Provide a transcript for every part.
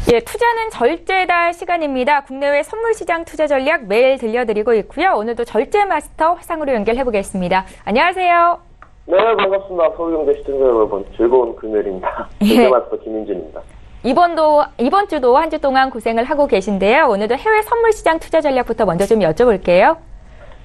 예, 투자는 절제다 시간입니다. 국내외 선물시장 투자 전략 매일 들려드리고 있고요. 오늘도 절제 마스터 화상으로 연결해 보겠습니다. 안녕하세요. 네, 반갑습니다. 서울경제 시청자 여러분, 즐거운 금요일입니다. 절제 마스터 김인준입니다. 이번 주도 한 주 동안 고생을 하고 계신데요. 오늘도 해외 선물시장 투자 전략부터 먼저 좀 여쭤볼게요.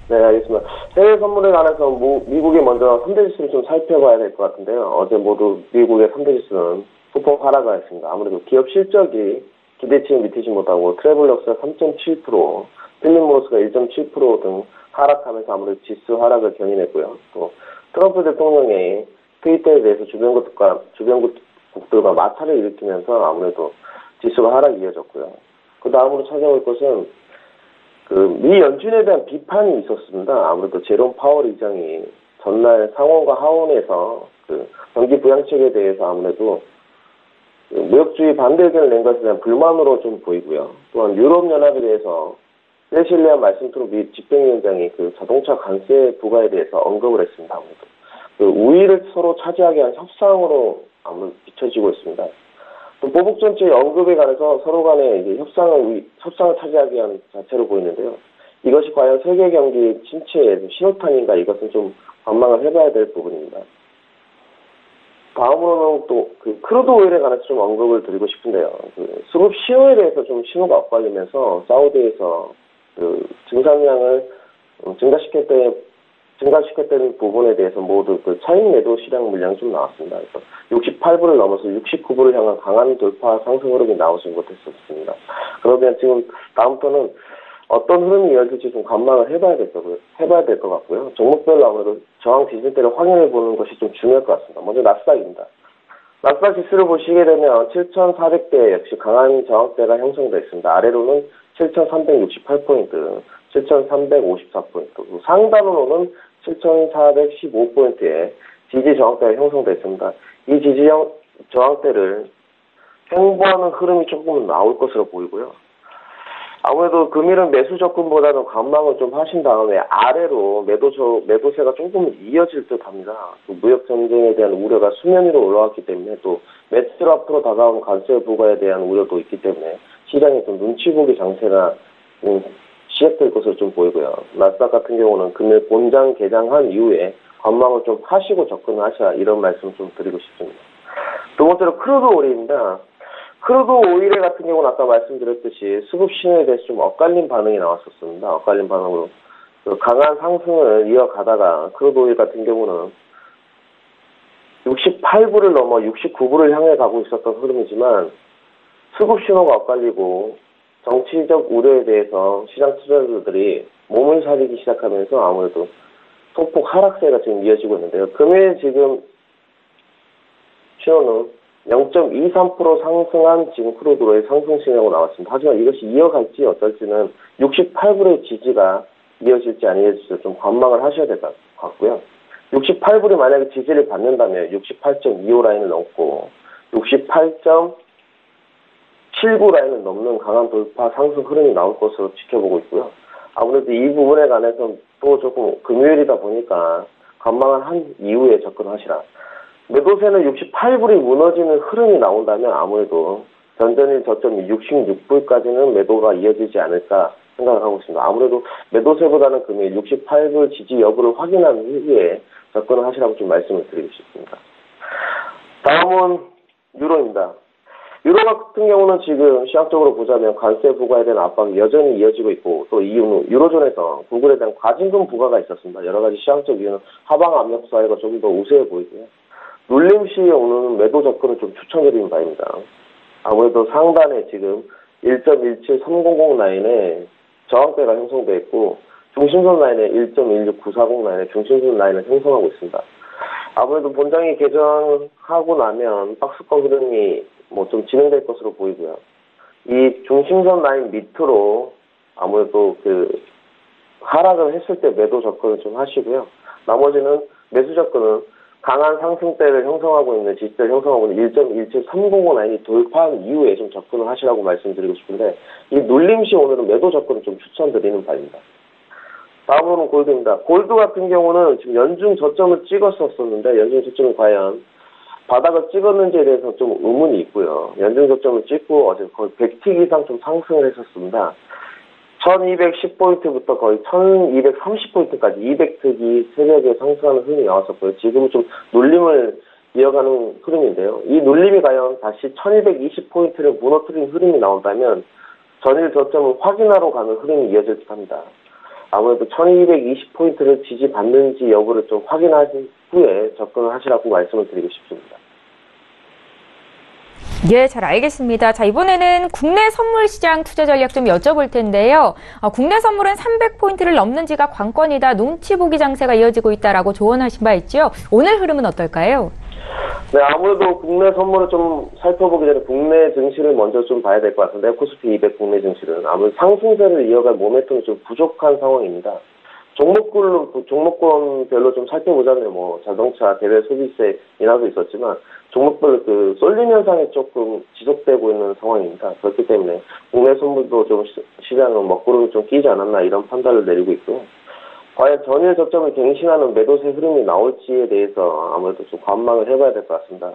네, 알겠습니다. 해외 선물에 관해서 미국의 먼저 3대 지수를 좀 살펴봐야 될 것 같은데요. 어제 모두 미국의 3대 지수는 소폭 하락하였습니다. 아무래도 기업 실적이 기대치에 미치지 못하고 트래블럭스가 3.7%, 필립모리스가 1.7% 등 하락하면서 아무래도 지수 하락을 견인했고요. 또 트럼프 대통령의 트위터에 대해서 주변국들과 마찰을 일으키면서 아무래도 지수가 하락이 이어졌고요. 그 다음으로 찾아올 것은 미 연준에 대한 비판이 있었습니다. 아무래도 제롬 파월 의장이 전날 상원과 하원에서 경기 부양책에 대해서 아무래도 무역주의 반대 의견을 낸 것에 대한 불만으로 좀 보이고요. 또한 유럽연합에 대해서 세실리아 말씀토록 미 집행위원장이 자동차 관세 부과에 대해서 언급을 했습니다. 아무래도 우위를 서로 차지하게 한 협상으로 아무래도 비춰지고 있습니다. 또 보복 전체의 언급에 관해서 서로 간에 이제 협상을 차지하기 위한 자체로 보이는데요. 이것이 과연 세계 경기 침체의 신호탄인가, 이것은 좀 관망을 해봐야 될 부분입니다. 다음으로는 또 크루드 오일에 관해서 좀 언급을 드리고 싶은데요. 수급 시효에 대해서 좀 신호가 엇갈리면서 사우디에서 증산량을 증가시켰다는 부분에 대해서 모두 차익 매도 시장 물량이 좀 나왔습니다. 그래서 68불을 넘어서 69불을 향한 강한 돌파 상승 흐름이 나오지 못했었습니다. 그러면 지금 다음부터는 어떤 흐름이 이어질지 좀 관망을 해봐야 될 것 같고요. 종목별로 아무래도 저항 지지대를 확인해 보는 것이 좀 중요할 것 같습니다. 먼저 나스닥입니다. 나스닥 지수를 보시게 되면 7,400대 역시 강한 저항대가 형성되어 있습니다. 아래로는 7,368포인트, 7,354포인트, 상단으로는 7,415포인트의 지지 저항대가 형성되어 있습니다. 이 지지 저항대를 횡보하는 흐름이 조금 나올 것으로 보이고요. 아무래도 금일은 매수 접근보다는 관망을 좀 하신 다음에 아래로 매도세가 조금 이어질 듯 합니다. 무역 전쟁에 대한 우려가 수면 위로 올라왔기 때문에 또 매출 앞으로 다가온 관세 부과에 대한 우려도 있기 때문에 시장에 좀 눈치 보기 장세가 시작될 것으로 좀 보이고요. 나스닥 같은 경우는 금일 본장 개장한 이후에 관망을 좀 하시고 접근하셔야, 이런 말씀 좀 드리고 싶습니다. 두 번째로 크루드 오일입니다. 크루드 오일 같은 경우는 아까 말씀드렸듯이 수급 신호에 대해서 좀 엇갈린 반응이 나왔었습니다. 엇갈린 반응으로 강한 상승을 이어가다가 크루드 오일 같은 경우는 68불을 넘어 69불을 향해 가고 있었던 흐름이지만 수급 신호가 엇갈리고 정치적 우려에 대해서 시장 투자자들이 몸을 사리기 시작하면서 아무래도 소폭 하락세가 지금 이어지고 있는데요. 금일 지금 신호는 0.23% 상승한 지금 크루드로의 상승 신호가 나왔습니다. 하지만 이것이 이어갈지 어떨지는 68불의 지지가 이어질지 안 이어질지 좀 관망을 하셔야 될 것 같고요. 68불이 만약에 지지를 받는다면 68.25 라인을 넘고 68.79 라인을 넘는 강한 돌파 상승 흐름이 나올 것으로 지켜보고 있고요. 아무래도 이 부분에 관해서 또 조금 금요일이다 보니까 관망을 한 이후에 접근하시라. 매도세는 68불이 무너지는 흐름이 나온다면 아무래도 전전일 저점이 66불까지는 매도가 이어지지 않을까 생각을 하고 있습니다. 아무래도 매도세보다는 금일 68불 지지 여부를 확인한 후에 접근을 하시라고 좀 말씀을 드리고 싶습니다. 다음은 유로입니다. 유로 같은 경우는 지금 시장적으로 보자면 관세 부과에 대한 압박이 여전히 이어지고 있고, 또 이후 유로존에서 구글에 대한 과징금 부과가 있었습니다. 여러 가지 시장적 이유는 하방 압력 사회가 조금 더 우세해 보이고요. 눌림 시에 오는 매도 접근을 좀 추천드리는 바입니다. 아무래도 상단에 지금 1.17300 라인에 저항대가 형성되어 있고, 중심선 라인에 1.16940 라인에 중심선 라인을 형성하고 있습니다. 아무래도 본장이 개정하고 나면 박스권 흐름이 좀 진행될 것으로 보이고요. 이 중심선 라인 밑으로 아무래도 하락을 했을 때 매도 접근을 좀 하시고요. 나머지는 매수 접근은 강한 상승대를 형성하고 있는, 지지대를 형성하고 있는 1.17305 라인이 돌파한 이후에 좀 접근을 하시라고 말씀드리고 싶은데, 이 눌림 시 오늘은 매도 접근을 좀 추천드리는 바입니다. 다음으로는 골드입니다. 골드 같은 경우는 지금 연중 저점을 찍었었는데, 연중 저점이 과연 바닥을 찍었는지에 대해서 좀 의문이 있고요. 연중 저점을 찍고 어제 거의 100틱 이상 좀 상승을 했었습니다. 1210포인트부터 거의 1230포인트까지 200틱이 새벽에 상승하는 흐름이 나왔었고요. 지금은 좀 눌림을 이어가는 흐름인데요. 이 눌림이 과연 다시 1220포인트를 무너뜨린 흐름이 나온다면 전일 저점을 확인하러 가는 흐름이 이어질 듯합니다. 아무래도 1220포인트를 지지받는지 여부를 좀 확인하신 후에 접근을 하시라고 말씀을 드리고 싶습니다. 예, 잘 알겠습니다. 자, 이번에는 국내 선물 시장 투자 전략 좀 여쭤볼 텐데요. 국내 선물은 300포인트를 넘는 지가 관건이다. 눈치 보기 장세가 이어지고 있다라고 조언하신 바 있죠. 오늘 흐름은 어떨까요? 네, 아무래도 국내 선물을 좀 살펴보기 전에 국내 증시를 먼저 좀 봐야 될 것 같은데, 코스피 200 국내 증시는 아무래도 상승세를 이어갈 모멘텀이 좀 부족한 상황입니다. 종목군별로 좀 살펴보자면 뭐 자동차, 대외 소비세 인하도 있었지만 종목별로 그 쏠림 현상이 조금 지속되고 있는 상황입니다. 그렇기 때문에 국내 선물도 좀 시장은 먹구름이 좀 끼지 않았나 이런 판단을 내리고 있고요. 과연 전일 저점을 갱신하는 매도세 흐름이 나올지에 대해서 아무래도 좀 관망을 해봐야 될 것 같습니다.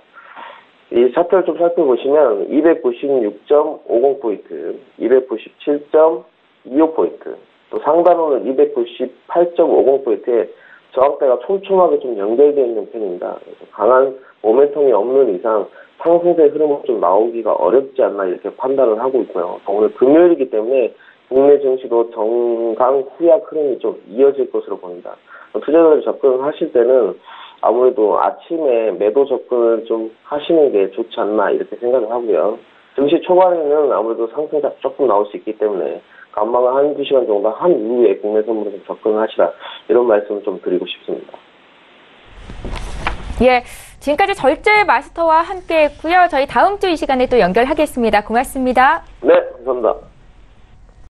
이 차트를 좀 살펴보시면 296.50포인트, 297.25포인트, 또 상단으로는 298.50포인트에 저항대가 촘촘하게 좀 연결되어 있는 편입니다. 그래서 강한 모멘텀이 없는 이상 상승세 흐름은 좀 나오기가 어렵지 않나 이렇게 판단을 하고 있고요. 오늘 금요일이기 때문에 국내 증시도 정강 후약 흐름이 좀 이어질 것으로 보입니다. 투자자들이 접근을 하실 때는 아무래도 아침에 매도 접근을 좀 하시는 게 좋지 않나 이렇게 생각을 하고요. 증시 초반에는 아무래도 상승세가 조금 나올 수 있기 때문에 관망을 한두 시간 정도 한 이후에 국내 선물에 좀 접근을 하시라 이런 말씀을 좀 드리고 싶습니다. 예, 지금까지 절제 마스터와 함께했고요. 저희 다음 주 이 시간에 또 연결하겠습니다. 고맙습니다. 네, 감사합니다.